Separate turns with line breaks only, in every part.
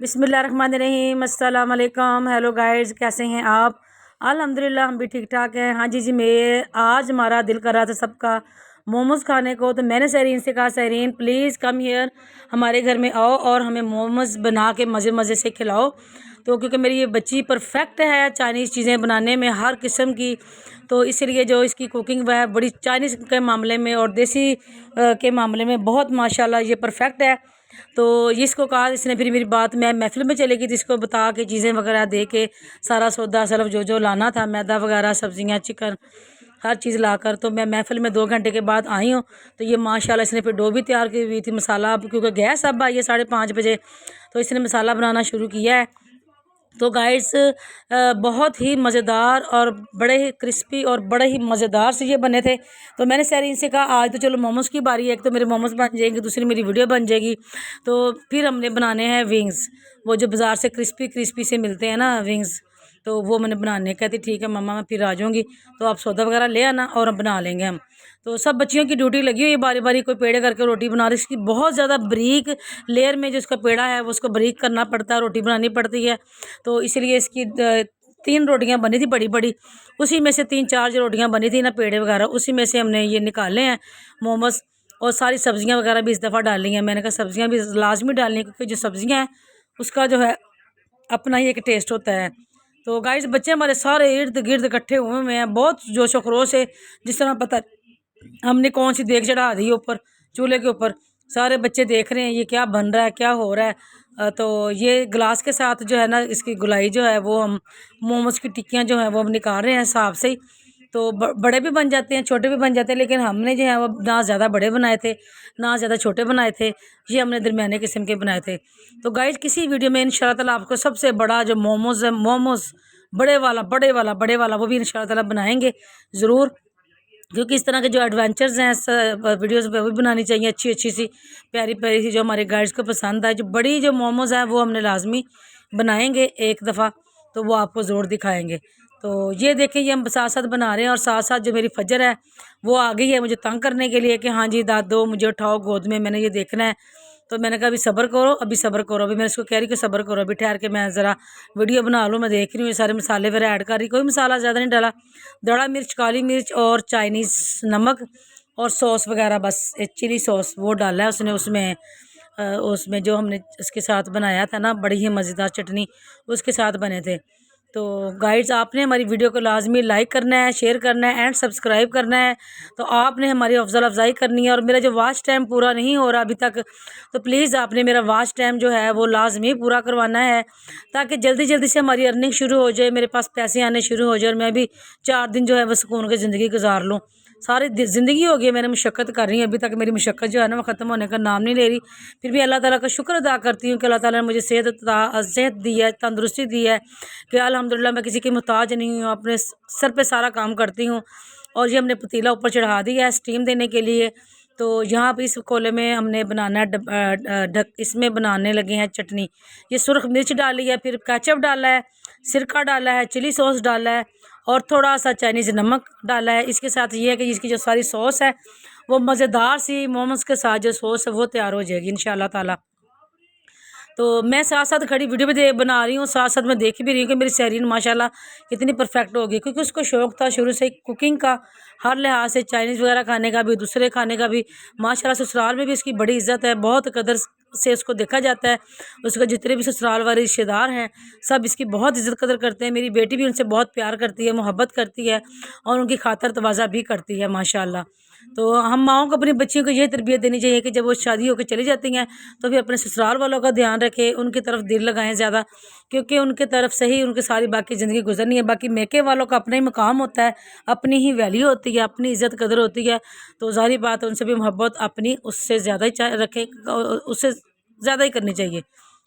बिस्मिल्लाहिर्रहमानिर्रहीम, अस्सलाम वालेकुम। हेलो गाइस, कैसे हैं आप? अल्हम्दुलिल्लाह हम भी ठीक ठाक हैं। हाँ जी मैं आज हमारा दिल कर रहा था सबका मोमोज़ खाने को, तो मैंने सहरीन से कहा, सहरीन प्लीज़ कम हियर, हमारे घर में आओ और हमें मोमोज़ बना के मज़े मज़े से खिलाओ। तो क्योंकि मेरी ये बच्ची परफेक्ट है चाइनीज़ चीज़ें बनाने में, हर किस्म की, तो इसलिए जो इसकी कुकिंग वह बड़ी चाइनीज़ के मामले में और देसी के मामले में बहुत माशाल्लाह ये परफेक्ट है। तो इसको कहा, इसने फिर मेरी बात, मैं महफिल में चली गई थी, इसको बता के चीज़ें वगैरह दे के सारा सौदा सर्फ जो लाना था, मैदा वगैरह, सब्जियां, चिकन, हर चीज़ लाकर, तो मैं महफिल में 2 घंटे के बाद आई हूँ। तो ये माशाल्लाह इसने फिर डो भी तैयार की हुई थी, मसाला, क्योंकि गैस अब आई है 5:30 बजे, तो इसने मसाला बनाना शुरू किया है। तो गाइस बहुत ही मज़ेदार और बड़े ही क्रिस्पी और बड़े ही मज़ेदार से ये बने थे। तो मैंने सहरीन से कहा आज तो चलो मोमोज़ की बारी है, एक तो मेरे मोमोज़ बन जाएंगे, दूसरी मेरी वीडियो बन जाएगी। तो फिर हमने बनाने हैं विंग्स, वो जो बाज़ार से क्रिस्पी क्रिस्पी से मिलते हैं ना विंग्स, तो वो मैंने बनाने। कहती ठीक है मम्मा मैं फिर आ जाऊँगी, तो आप सौदा वगैरह ले आना और हम बना लेंगे हम। तो सब बच्चियों की ड्यूटी लगी हुई है, बारी बारी कोई पेड़े करके रोटी बना रही। इसकी बहुत ज़्यादा बारीक लेयर में जो इसका पेड़ा है वो उसको बारीक करना पड़ता है, रोटी बनानी पड़ती है। तो इसलिए इसकी 3 रोटियां बनी थी बड़ी बड़ी, उसी में से 3-4 जो रोटियां बनी थी ना पेड़े वगैरह, उसी में से हमने ये निकाले हैं मोमोज़। और सारी सब्ज़ियां वगैरह भी इस दफ़ा डाली हैं। मैंने कहा सब्ज़ियां भी लाजमी डालनी है, क्योंकि जो सब्ज़ियां हैं उसका जो है अपना ही एक टेस्ट होता है। तो गाइस बच्चे हमारे सारे इर्द गिर्द इकट्ठे हुए हुए हैं, बहुत जोशो खरोश से, जिस तरह पता हमने कौन सी देग चढ़ा दी ऊपर चूल्हे के ऊपर। सारे बच्चे देख रहे हैं ये क्या बन रहा है, क्या हो रहा है। तो ये गिलास के साथ जो है ना इसकी गुलाई जो है वो हम मोमोज़ की टिक्कियाँ जो है वो हम निकाल रहे हैं हिसाब से ही। तो बड़े भी बन जाते हैं, छोटे भी बन जाते हैं, लेकिन हमने जो है वो ना ज़्यादा बड़े बनाए थे ना ज़्यादा छोटे बनाए थे, ये हमने दरमियाने किस्म के बनाए थे। तो गाइस किसी वीडियो में इंशाल्लाह ताला आपको सबसे बड़ा जो मोमोज़ है, मोमोज़ बड़े वाला वो भी इंशाल्लाह ताला बनाएंगे ज़रूर, क्योंकि इस तरह के जो एडवेंचर्स हैं वीडियोस पे वो भी बनानी चाहिए, अच्छी अच्छी सी प्यारी प्यारी सी, जो हमारे गाइड्स को पसंद आए। जो बड़ी जो मोमोज़ हैं वो हमने लाजमी बनाएंगे एक दफ़ा, तो वो आपको ज़रूर दिखाएंगे। तो ये देखें ये हम साथ साथ बना रहे हैं, और साथ साथ जो मेरी फजर है वो आ गई है मुझे तंग करने के लिए कि हाँ जी दादो मुझे उठाओ गोद में, मैंने ये देखना है। तो मैंने कहा अभी सब्र करो, अभी सब्र करो, अभी मैं इसको कह रही कि सब्र करो, अभी ठहर के मैं ज़रा वीडियो बना लूँ। मैं देख रही हूँ ये सारे मसाले वगैरह ऐड कर रही, कोई मसाला ज़्यादा नहीं डाला, दड़ा मिर्च, काली मिर्च और चाइनीज़ नमक और सॉस वगैरह, बस एक चिली सॉस वो डाला है उसने उसमें। उसमें जो हमने इसके साथ बनाया था ना बड़ी ही मज़ेदार चटनी, उसके साथ बने थे। तो गाइड्स आपने हमारी वीडियो को लाजमी लाइक करना है, शेयर करना है एंड सब्सक्राइब करना है। तो आपने हमारी हौसला अफजाई करनी है, और मेरा जो वॉच टाइम पूरा नहीं हो रहा अभी तक, तो प्लीज़ आपने मेरा वॉच टाइम जो है वो लाजमी पूरा करवाना है, ताकि जल्दी जल्दी से हमारी अर्निंग शुरू हो जाए, मेरे पास पैसे आने शुरू हो जाए, और मैं भी 4 दिन जो है वो सुकून की ज़िंदगी गुजार लूँ। सारी ज़िंदगी हो गई मैंने मुशक्क़त कर रही हूँ, अभी तक मेरी मुशक्क़त जो है ना वो ख़त्म होने का नाम नहीं ले रही। फिर भी अल्लाह ताला का शुक्र अदा करती हूँ कि अल्लाह ताला ने मुझे सेहत दी है, तंदुरुस्ती दी है, कि अल्हम्दुलिल्लाह मैं किसी की मोहताज नहीं हूँ, अपने सर पे सारा काम करती हूँ। और ये हमने पतीला ऊपर चढ़ा दिया है स्टीम देने के लिए। तो यहाँ पे इस कोले में हमने बनाना है इसमें बनाने लगे हैं चटनी। ये सुरख मिर्च डाली है, फिर केचप डाला है, सिरका डाला है, चिली सॉस डाला है, और थोड़ा सा चाइनीज़ नमक डाला है। इसके साथ ये है कि इसकी जो सारी सॉस है वो मज़ेदार सी मोमोज़ के साथ जो सॉस है वो तैयार हो जाएगी इंशाल्लाह ताला। तो मैं साथ साथ खड़ी वीडियो भी बना रही हूँ, साथ साथ मैं देख भी रही हूँ कि मेरी सहरीन माशाल्लाह कितनी परफेक्ट होगी, क्योंकि उसको शौक़ था शुरू से कुकिंग का, हर लिहाज से, चाइनीज़ वगैरह खाने का भी, दूसरे खाने का भी। माशाल्लाह ससुराल में भी इसकी बड़ी इज़्ज़त है, बहुत कदर से उसको देखा जाता है। उसके जितने भी ससुराल वाले रिश्तेदार हैं सब इसकी बहुत इज़्ज़त कदर करते हैं। मेरी बेटी भी उनसे बहुत प्यार करती है, मोहब्बत करती है, और उनकी खातर तवाज़ा भी करती है माशाल्लाह। तो हम माओं को अपनी बच्चियों को ये तरबियत देनी चाहिए कि जब वो शादी होकर चली जाती हैं तो फिर अपने ससुराल वालों का ध्यान रखें, उनकी तरफ दिल लगाएं ज़्यादा, क्योंकि उनकी तरफ से ही उनकी सारी बाकी ज़िंदगी गुजरनी है। बाकी मेके वालों का अपना ही मकाम होता है, अपनी ही वैल्यू होती है, अपनी इज़्ज़त कदर होती है। तो ज़ाहिर बात है उनसे भी मोहब्बत अपनी उससे ज़्यादा ही रखें, उससे ज़्यादा ही करनी चाहिए।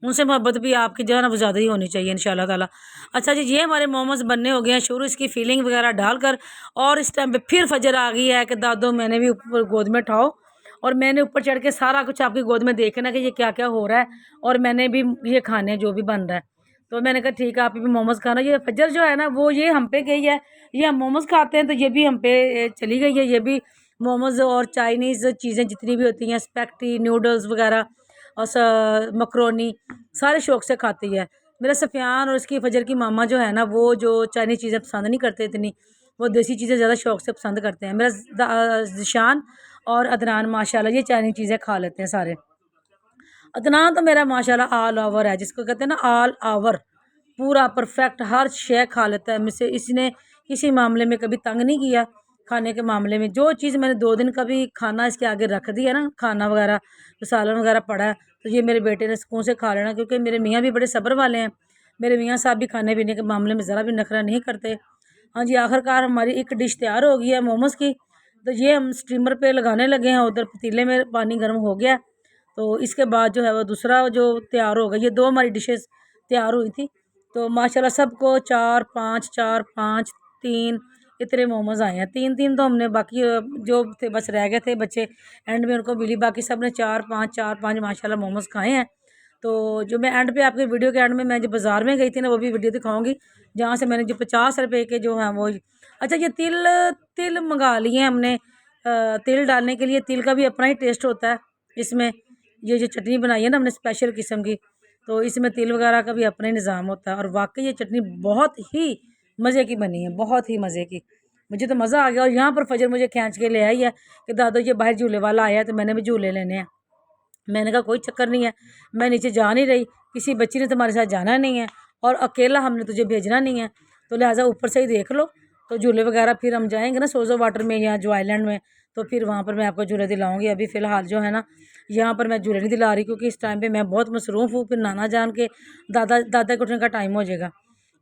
उनसे मोहब्बत भी आपकी जो है ना वो ज़्यादा ही होनी चाहिए इंशाल्लाह ताला। अच्छा जी ये हमारे मोमोज़ बनने हो गए हैं शुरू, इसकी फीलिंग वगैरह डालकर, और इस टाइम पे फिर फजर आ गई है कि दादो मैंने भी ऊपर गोद में उठाओ, और मैंने ऊपर चढ़ के सारा कुछ आपकी गोद में देखना कि ये क्या क्या हो रहा है, और मैंने भी ये खाने जो भी बन रहा है। तो मैंने कहा ठीक है आप भी मोमोज़ खाना। ये फजर जो है ना वो ये हम पे गई है, ये हम मोमोज़ खाते हैं तो ये भी हम पे चली गई है। ये भी मोमोज़ और चाइनीज़ चीज़ें जितनी भी होती हैं, स्पैगेटी, नूडल्स वगैरह, और मकरोनी सारे शौक़ से खाती है। मेरा सफ़ियान और इसकी फजर की मामा जो है ना, वो जो चाइनीज़ चीज़ें पसंद नहीं करते इतनी, वो देसी चीज़ें ज़्यादा शौक़ से पसंद करते हैं। मेरा ज़िशान और अदनान माशाल्लाह ये चाइनीज़ चीज़ें खा लेते हैं सारे। अदनान तो मेरा माशाल्लाह ऑल ओवर है, जिसको कहते हैं ना ऑल ओवर, पूरा परफेक्ट हर शय खा लेता है मुझसे। इसने किसी मामले में कभी तंग नहीं किया खाने के मामले में। जो चीज़ मैंने 2 दिन का भी खाना इसके आगे रख दिया ना, खाना वगैरह तो सालन वगैरह पड़ा है, तो ये मेरे बेटे ने सुकून से खा लेना, क्योंकि मेरे मियाँ भी बड़े सब्र वाले हैं। मेरे मियाँ साहब भी खाने पीने के मामले में ज़रा भी नखरा नहीं करते। हाँ जी, आखिरकार हमारी एक डिश तैयार हो गई है मोमोज़ की। तो ये हम स्टीमर पे लगाने लगे हैं, उधर पतीले में पानी गर्म हो गया। तो इसके बाद जो है वो दूसरा जो तैयार होगा, ये 2 हमारी डिशेज़ तैयार हुई थी। तो माशाल्लाह सबको 4-5 3 इतने मोमोज़ आए हैं। 3-3 तो हमने बाकी जो थे बस रह गए थे बच्चे, एंड में उनको मिली, बाकी सब ने 4-5 माशाल्लाह मोमोज़ खाए हैं। तो जो मैं एंड पे आपके वीडियो के एंड में मैं जो बाज़ार में गई थी ना, वो भी वीडियो दिखाऊंगी, जहाँ से मैंने जो 50 रुपए के जो हैं वो। अच्छा, ये तिल तिल मंगा लिए हमने। तिल डालने के लिए, तिल का भी अपना ही टेस्ट होता है इसमें। ये जो चटनी बनाई है ना हमने स्पेशल किस्म की, तो इसमें तिल वगैरह का भी अपना ही निज़ाम होता है। और वाकई ये चटनी बहुत ही मज़े की बनी है, बहुत ही मज़े की। मुझे तो मज़ा आ गया। और यहाँ पर फजर मुझे खींच के ले आई है कि दादो ये बाहर झूले वाला आया है, तो मैंने भी झूले लेने हैं। मैंने कहा कोई चक्कर नहीं है, मैं नीचे जा नहीं रही, किसी बच्ची ने तुम्हारे साथ जाना नहीं है और अकेला हमने तुझे भेजना नहीं है, तो लिहाजा ऊपर से ही देख लो। तो झूले वगैरह फिर हम जाएंगे ना सोज़ो वाटर में या जो आइलैंड में, तो फिर वहाँ पर मैं आपको झूले दिलाऊंगी। अभी फ़िलहाल जो है ना, यहाँ पर मैं झूले नहीं दिला रही, क्योंकि इस टाइम पे मैं बहुत मसरूफ़ हूँ। फिर नाना जान के दादा के उठने का टाइम हो जाएगा।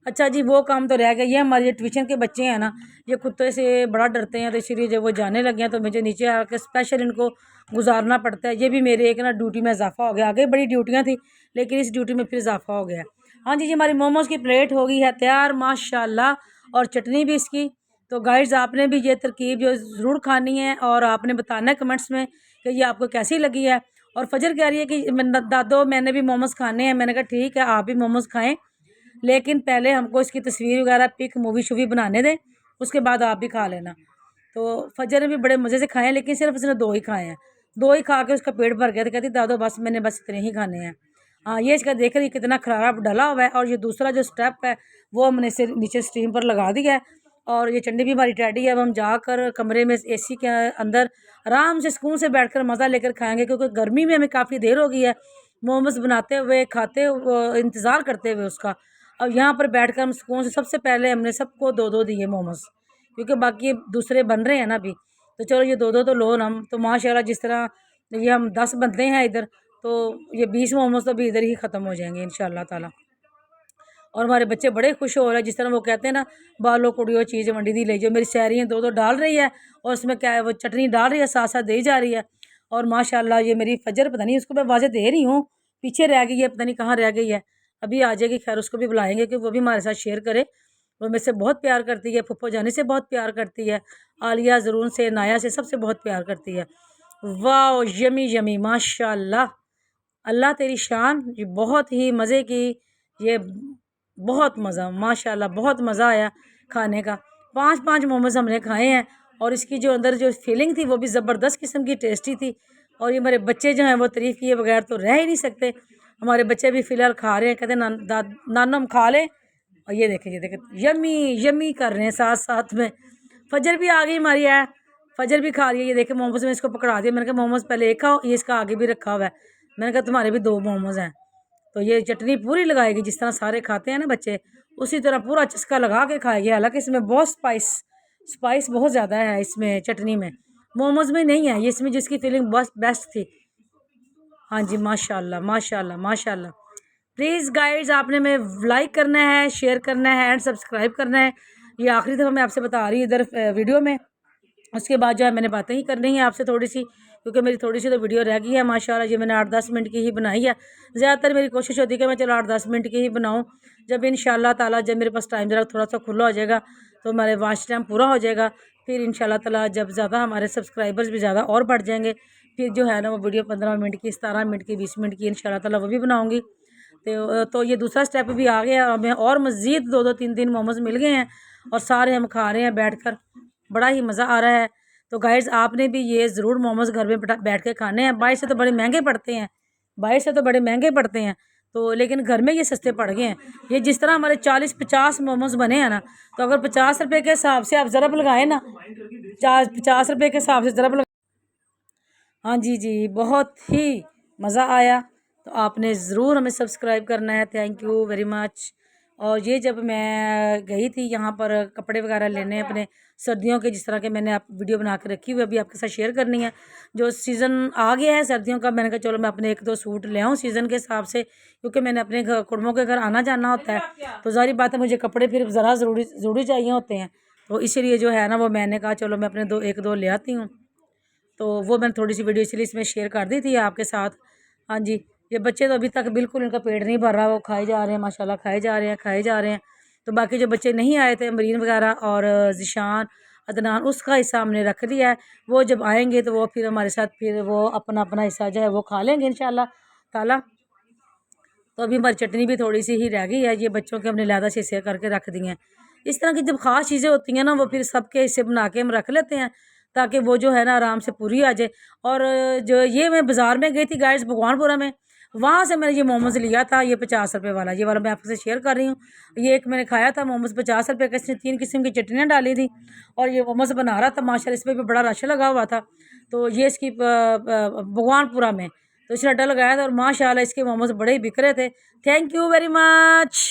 अच्छा जी, वो काम तो रह गया। ये हमारे ये ट्यूशन के बच्चे हैं ना, ये कुत्ते से बड़ा डरते हैं, तो इसीलिए जब वो जाने लगे हैं तो मुझे नीचे आकर स्पेशल इनको गुजारना पड़ता है। ये भी मेरे एक ना ड्यूटी में इजाफा हो गया। आगे बड़ी ड्यूटियाँ थी, लेकिन इस ड्यूटी में फिर इजाफा हो गया। हाँ जी, हमारी मोमोज़ की प्लेट हो गई है तैयार माशाल्लाह, और चटनी भी इसकी। तो गाइड्स, आपने भी ये तरकीब जो ज़रूर खानी है, और आपने बताना है कमेंट्स में कि ये आपको कैसी लगी है। और फजर कह रही है कि दादो मैंने भी मोमोज़ खाने हैं। मैंने कहा ठीक है, आप भी मोमोज़ खाएँ, लेकिन पहले हमको इसकी तस्वीर वगैरह पिक मूवी शूवी बनाने दें, उसके बाद आप भी खा लेना। तो फजर ने भी बड़े मज़े से खाए, लेकिन सिर्फ उसने 2 ही खाए हैं। 2 ही खा के उसका पेट भर गया, तो कहती दादो बस मैंने बस इतने ही खाने हैं। हाँ, ये इसका देख रही कितना खरारा डला हुआ है। और ये दूसरा जो स्टेप है वो हमने से नीचे स्टीम पर लगा दिया है। और ये चटनी भी हमारी रेडी है। अब हम जाकर कमरे में एसी के अंदर आराम से सुकून से बैठकर मज़ा लेकर खाएंगे, क्योंकि गर्मी में हमें काफ़ी देर हो गई है मोमोज़ बनाते हुए, खाते इंतज़ार करते हुए उसका। अब यहाँ पर बैठकर हम सुकून से, सबसे पहले हमने सबको 2-2 दिए मोमोज़, क्योंकि बाकी दूसरे बन रहे हैं ना अभी। तो चलो ये 2-2 तो लो ना हम। तो माशाल्लाह जिस तरह ये हम 10 बंदे हैं इधर, तो ये 20 मोमोज़ तो अभी इधर ही ख़त्म हो जाएंगे इंशाल्लाह ताला। और हमारे बच्चे बड़े खुश हो रहे हैं, जिस तरह वो कहते हैं ना, बालो कुड़ियों चीज़ वंडी दी ले जो। मेरी सैरियाँ 2-2 डाल रही है, और उसमें क्या है वो चटनी डाल रही है, साथ साथ दे जा रही है। और माशाल्लाह ये मेरी फजर, पता नहीं उसको मैं आवाज़ें दे रही हूँ, पीछे रह गई है, पता नहीं कहाँ रह गई है। अभी आ जाएगी, खैर उसको भी बुलाएंगे कि वो भी हमारे साथ शेयर करे। वो मेरे से बहुत प्यार करती है, फुप्पो जानी से बहुत प्यार करती है, आलिया ज़रून से, नाया से, सबसे बहुत प्यार करती है। वाह, यमी यमी माशाल्लाह, अल्लाह तेरी शान। ये बहुत ही मज़े की, ये बहुत मज़ा माशाल्लाह, बहुत मज़ा आया खाने का। 5-5 मोमोज़ हमने खाए हैं, और इसकी जो अंदर जो फीलिंग थी वो भी ज़बरदस्त किस्म की टेस्टी थी। और ये मेरे बच्चे जो हैं वो तारीफ़ किए बगैर तो रह ही नहीं सकते। हमारे बच्चे भी फ़िलहाल खा रहे हैं, कहते हैं नानो हम खा लें। और ये देखें यमी यमी कर रहे हैं साथ साथ में। फजर भी आ गई हमारी है, फजर भी खा रही है। ये देखे मोमोज़ में इसको पकड़ा दिया, मैंने कहा मोमोज़ पहले एक खाओ, ये इसका आगे भी रखा हुआ है। मैंने कहा तुम्हारे भी 2 मोमोज़ हैं। तो ये चटनी पूरी लगाएगी, जिस तरह सारे खाते हैं ना बच्चे, उसी तरह पूरा चस्का लगा के खाएगी। हालांकि इसमें बहुत स्पाइस बहुत ज़्यादा है इसमें चटनी में, मोमोज़ में नहीं है ये, इसमें जिसकी फीलिंग बस बेस्ट थी। हाँ जी, माशाल्लाह माशाल्लाह माशाल्लाह। प्लीज़ गाइड्स, आपने में लाइक करना है, शेयर करना है, एंड सब्सक्राइब करना है। ये आखिरी दफ़ा मैं आपसे बता रही हूँ इधर वीडियो में। उसके बाद जो है मैंने बातें ही करनी है आपसे थोड़ी सी, क्योंकि मेरी थोड़ी सी तो वीडियो रह गई है माशाल्लाह। ये मैंने 8-10 मिनट की ही बनाई है। ज़्यादातर मेरी कोशिश होती है कि मैं चलो 8-10 मिनट की ही बनाऊँ। जब इंशाल्लाह ताला जब मेरे पास टाइम ज़रा थोड़ा सा खुला हो जाएगा, तो हमारे वॉच टाइम पूरा हो जाएगा, फिर इंशाल्लाह ताला जब ज़्यादा हमारे सब्सक्राइबर्स भी ज़्यादा और बढ़ जाएंगे, फिर जो है ना वो वीडियो 15 मिनट की, 17 मिनट की, 20 मिनट की इंशाल्लाह ताला वो भी बनाऊँगी। तो ये दूसरा स्टेप भी आ गया हमें, और मज़ीद 2-2 3-3 मोमोज़ मिल गए हैं, और सारे हम खा रहे हैं बैठकर, बड़ा ही मज़ा आ रहा है। तो गाइज़, आपने भी ये ज़रूर मोमोज़ घर में बैठ के खाने हैं। बाहर से तो बड़े महंगे पड़ते हैं, बाहर से तो बड़े महंगे पड़ते हैं, तो लेकिन घर में ये सस्ते पड़ गए हैं। ये जिस तरह हमारे 40-50 मोमोज बने हैं ना, तो अगर 50 रुपये के हिसाब से आप ज़रब लगाएं ना, 50 रुपये के हिसाब से ज़रब लगा। हाँ जी जी, बहुत ही मज़ा आया। तो आपने ज़रूर हमें सब्सक्राइब करना है। Thank you very much. और ये जब मैं गई थी यहाँ पर कपड़े वगैरह लेने अपने सर्दियों के, जिस तरह के मैंने आप वीडियो बना के रखी हुई अभी आपके साथ शेयर करनी है। जो सीज़न आ गया है सर्दियों का, मैंने कहा चलो मैं अपने 1-2 सूट ले आऊँ सीज़न के हिसाब से, क्योंकि मैंने अपने कुड़मों के घर आना जाना होता है, तो ज़ाहिर बात है मुझे कपड़े फिर ज़रा ज़रूरी चाहिए होते हैं। तो इसीलिए जो है ना, वो मैंने कहा चलो मैं अपने 1-2 ले आती हूँ। तो वो मैंने थोड़ी सी वीडियो इसलिए इसमें शेयर कर दी थी आपके साथ। हाँ जी, ये बच्चे तो अभी तक बिल्कुल इनका पेट नहीं भर रहा, वो खाए जा रहे हैं माशाल्लाह, खाए जा रहे हैं, खाए जा रहे हैं। तो बाकी जो बच्चे नहीं आए थे, मरीन वगैरह और ज़िशान, अदनान, उसका हिस्सा हमने रख दिया है। वो जब आएंगे तो वो फिर हमारे साथ फिर वो अपना अपना हिस्सा जो है वो खा लेंगे इंशाल्लाह ताला। तो अभी हमारी चटनी भी थोड़ी सी ही रह गई है, ये बच्चों के हमने लहदा से हिस्से करके रख दी हैं। इस तरह की जब ख़ास चीज़ें होती हैं ना, वो फिर सबके हिस्से बना के हम रख लेते हैं, ताकि वो जो है ना आराम से पूरी आ जाए। और जो ये मैं बाज़ार में गई थी गाइस भगवानपुरा में, वहाँ से मैंने ये मोमोज़ लिया था, ये 50 रुपये वाला, ये वाला मैं आपसे शेयर कर रही हूँ। ये एक मैंने खाया था मोमोज़ 50 रुपये का, इसने 3 किस्म की चटनियाँ डाली थी और ये मोमोज़ बना रहा था माशाल्लाह, इसमें भी बड़ा रश लगा हुआ था। तो ये इसकी भगवानपुरा में, तो इसने अड्डा लगाया था और माशाल्लाह इसके मोमोज़ बड़े ही बिक रहे थे। Thank you very much.